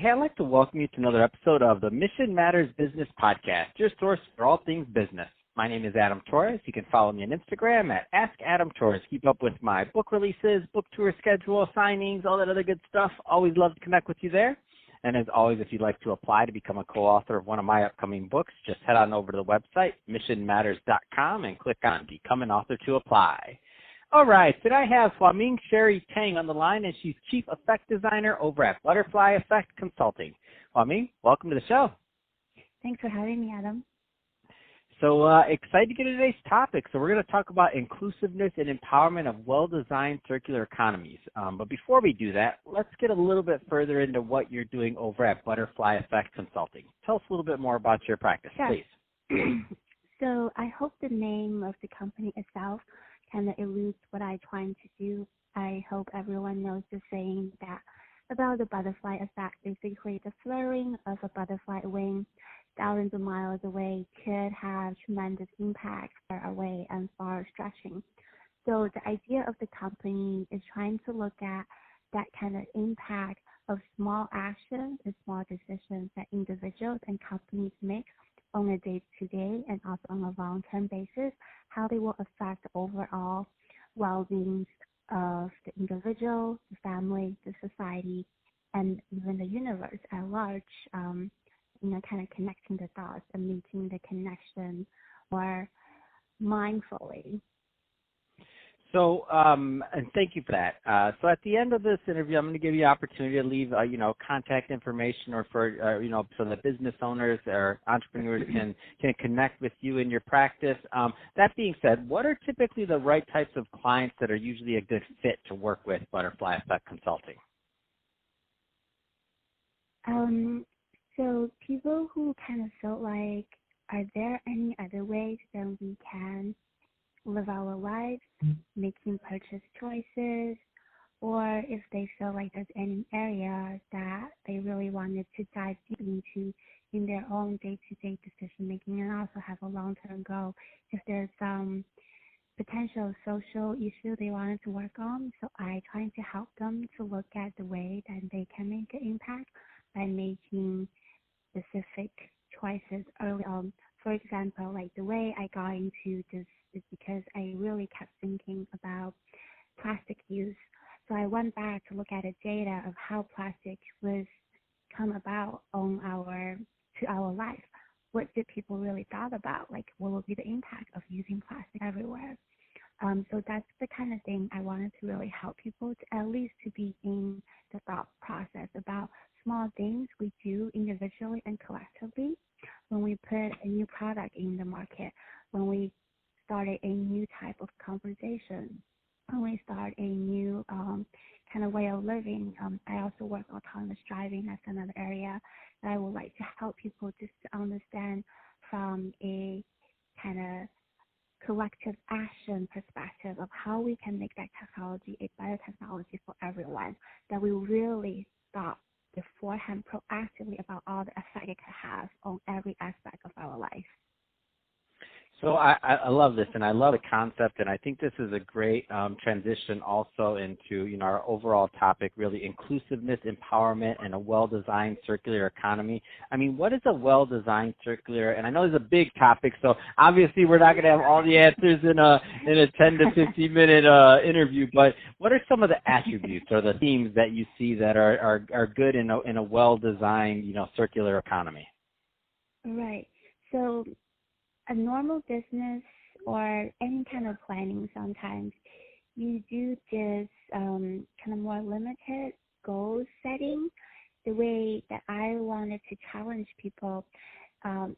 Hey, I'd like to welcome you to another episode of the Mission Matters Business Podcast, your source for all things business. My name is Adam Torres. You can follow me on Instagram at AskAdamTorres. Keep up with my book releases, book tour schedule, signings, all that other good stuff. Always love to connect with you there. And as always, if you'd like to apply to become a co-author of one of my upcoming books, just head on over to the website, missionmatters.com, and click on Become an Author to apply. All right, today I have Huaming Sheri Tang on the line, and she's Chief Effect Designer over at Butterfly Effect Consulting. Huaming, welcome to the show. Thanks for having me, Adam. So excited to get into today's topic. So we're going to talk about inclusiveness and empowerment of well-designed circular economies. But before we do that, let's get a little bit further into what you're doing over at Butterfly Effect Consulting. Tell us a little bit more about your practice, please. So I hope the name of the company itself kind of eludes what I'm trying to do. I hope everyone knows the saying that about the butterfly effect. Basically, the fluttering of a butterfly wing thousands of miles away could have tremendous impact far away and far stretching. So the idea of the company is trying to look at that kind of impact of small actions and small decisions that individuals and companies make on a day-to-day and also on a long-term basis, how they will affect the overall well-being of the individual, the family, the society, and even the universe at large, kind of connecting the dots and making the connection more mindfully. So, and thank you for that. So at the end of this interview, I'm going to give you the opportunity to leave, contact information or for, so that business owners or entrepreneurs can connect with you in your practice. That being said, what are typically the right types of clients that are usually a good fit to work with Butterfly Effect Consulting? So people who kind of feel like, are there any other ways that we can live our lives, making purchase choices, or if they feel like there's any area that they really wanted to dive deep into in their own day-to-day decision-making and also have a long-term goal, if there's some potential social issue they wanted to work on. So I try to help them to look at the way that they can make an impact by making specific choices early on. For example, like the way I got into this is because I really kept thinking about plastic use. So I went back to look at the data of how plastic was come about to our life. What did people really thought about? Like, what will be the impact of using plastic everywhere? So that's the kind of thing I wanted to really help people to at least to be in the thought process about small things we do individually and collectively when we put a new product in the market, when we started a new type of conversation, when we start a new kind of way of living. I also work autonomous driving. That's another area that I would like to help people just to understand from a kind of collective action perspective of how we can make that technology a better technology for everyone, that we really thought beforehand proactively about all the effect it could have on every aspect of our life. So I love this, and I love the concept, and I think this is a great transition also into, our overall topic, really inclusiveness, empowerment, and a well-designed circular economy. I mean, what is a well-designed circular? And I know it's a big topic, so obviously we're not going to have all the answers in a 10 to 15 minute interview. But what are some of the attributes or the themes that you see that are good in a well-designed, circular economy? Right. So a normal business or any kind of planning, sometimes you do this kind of more limited goal setting, the way that I wanted to challenge people.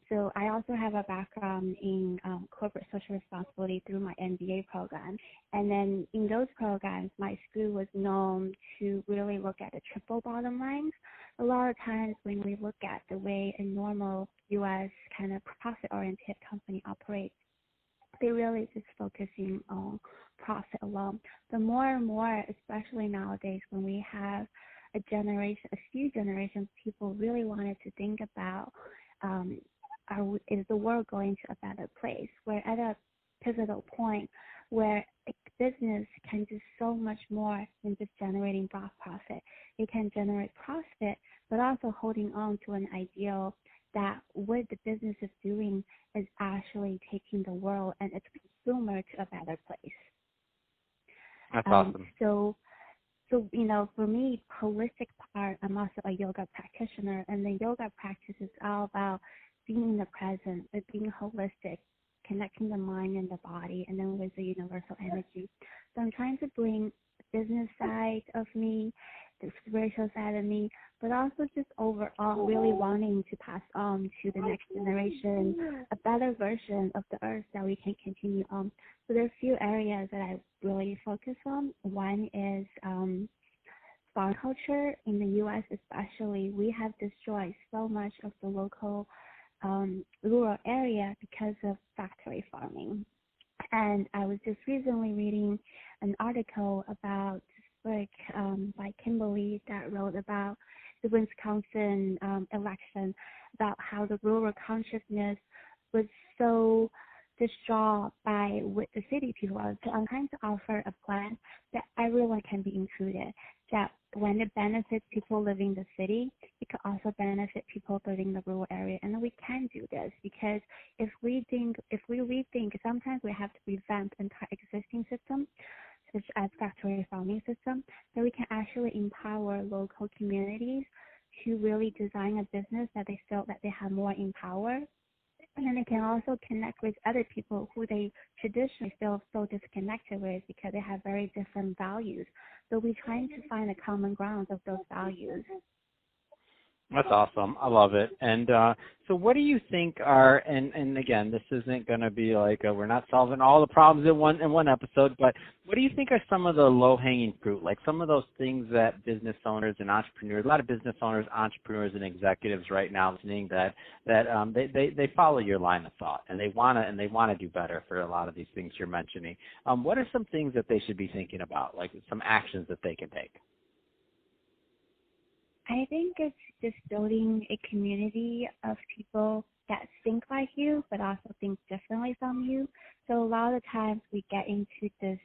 So I also have a background in corporate social responsibility through my MBA program. And then in those programs, my school was known to really look at the triple bottom lines. A lot of times when we look at the way a normal U.S. kind of profit-oriented company operates, they really just focusing on profit alone. But more and more, especially nowadays when we have a few generations of people really wanted to think about is the world going to a better place? We're at a pivotal point where a business can do so much more than just generating gross profit. It can generate profit, but also holding on to an ideal that what the business is doing is actually taking the world and its consumer to a better place. That's awesome. So, for me, holistic part, I'm also a yoga practitioner, and the yoga practice is all about being in the present, but being holistic, connecting the mind and the body, and then with the universal energy. So I'm trying to bring the business side of me, the spiritual side of me, but also just overall really wanting to pass on to the next generation a better version of the earth that we can continue on. So there are a few areas that I really focus on. One is farm culture. In the U.S. especially, we have destroyed so much of the local rural area because of factory farming. And I was just recently reading an article about this book by Kimberly that wrote about the Wisconsin election, about how the rural consciousness was so distraught by what the city people are. So I'm trying to offer a plan that everyone can be included, that when it benefits people living in the city, it could also benefit people living in the rural area. And we can do this because if we rethink, sometimes we have to revamp entire existing systems, such as factory farming system, that we can actually empower local communities to really design a business that they feel that they have more in power. And then they can also connect with other people who they traditionally feel so disconnected with because they have very different values. So we're trying to find a common ground of those values. That's awesome. I love it. And so what do you think are, and again, this isn't going to be like we're not solving all the problems in one episode, but what do you think are some of the low-hanging fruit, like some of those things that business owners and entrepreneurs, a lot of business owners, entrepreneurs, and executives right now listening that they follow your line of thought and they want to do better for a lot of these things you're mentioning. What are some things that they should be thinking about, like some actions that they can take? I think it's just building a community of people that think like you, but also think differently from you. So a lot of times we get into this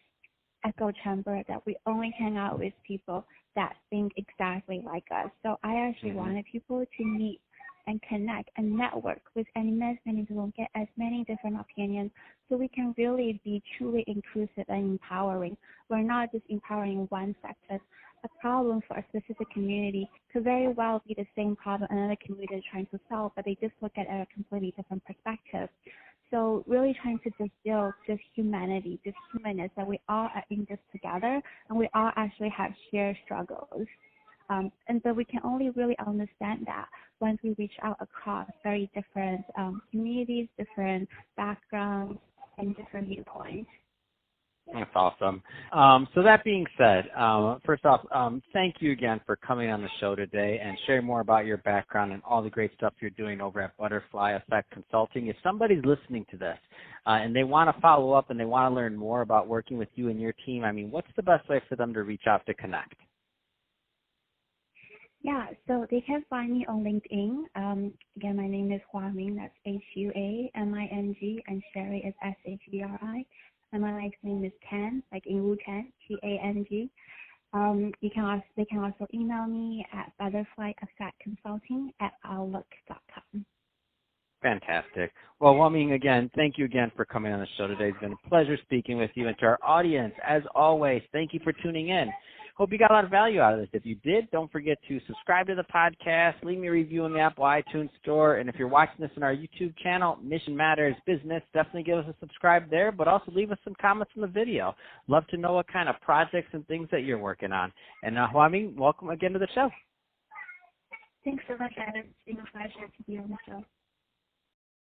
echo chamber that we only hang out with people that think exactly like us. So I actually wanted people to meet and connect and network with as many people, get as many different opinions, so we can really be truly inclusive and empowering. We're not just empowering one sector. A problem for a specific community could very well be the same problem another community is trying to solve, but they just look at it at a completely different perspective. So really trying to distill just humanity, just humanness, that we all are in this together and we all actually have shared struggles. And so we can only really understand that once we reach out across very different communities, different backgrounds, and different viewpoints. That's awesome. So that being said, first off, thank you again for coming on the show today and sharing more about your background and all the great stuff you're doing over at Butterfly Effect Consulting. If somebody's listening to this and they want to follow up and they want to learn more about working with you and your team, I mean, what's the best way for them to reach out to connect? Yeah, so they can find me on LinkedIn. Again, my name is Huaming, that's Huaming, and Sheri is Shbri. And my last name is Tang, like in Wu-Tang, Tang. They can also email me at butterflyeffectconsulting@outlook.com. Fantastic. Well, Huaming, again, thank you again for coming on the show today. It's been a pleasure speaking with you. And to our audience, as always, thank you for tuning in. Hope you got a lot of value out of this. If you did, don't forget to subscribe to the podcast, leave me a review in the Apple iTunes store, and if you're watching this on our YouTube channel, Mission Matters Business, definitely give us a subscribe there, but also leave us some comments in the video. Love to know what kind of projects and things that you're working on. And Huaming, welcome again to the show. Thanks so much, Adam. It's been a pleasure to be on the show.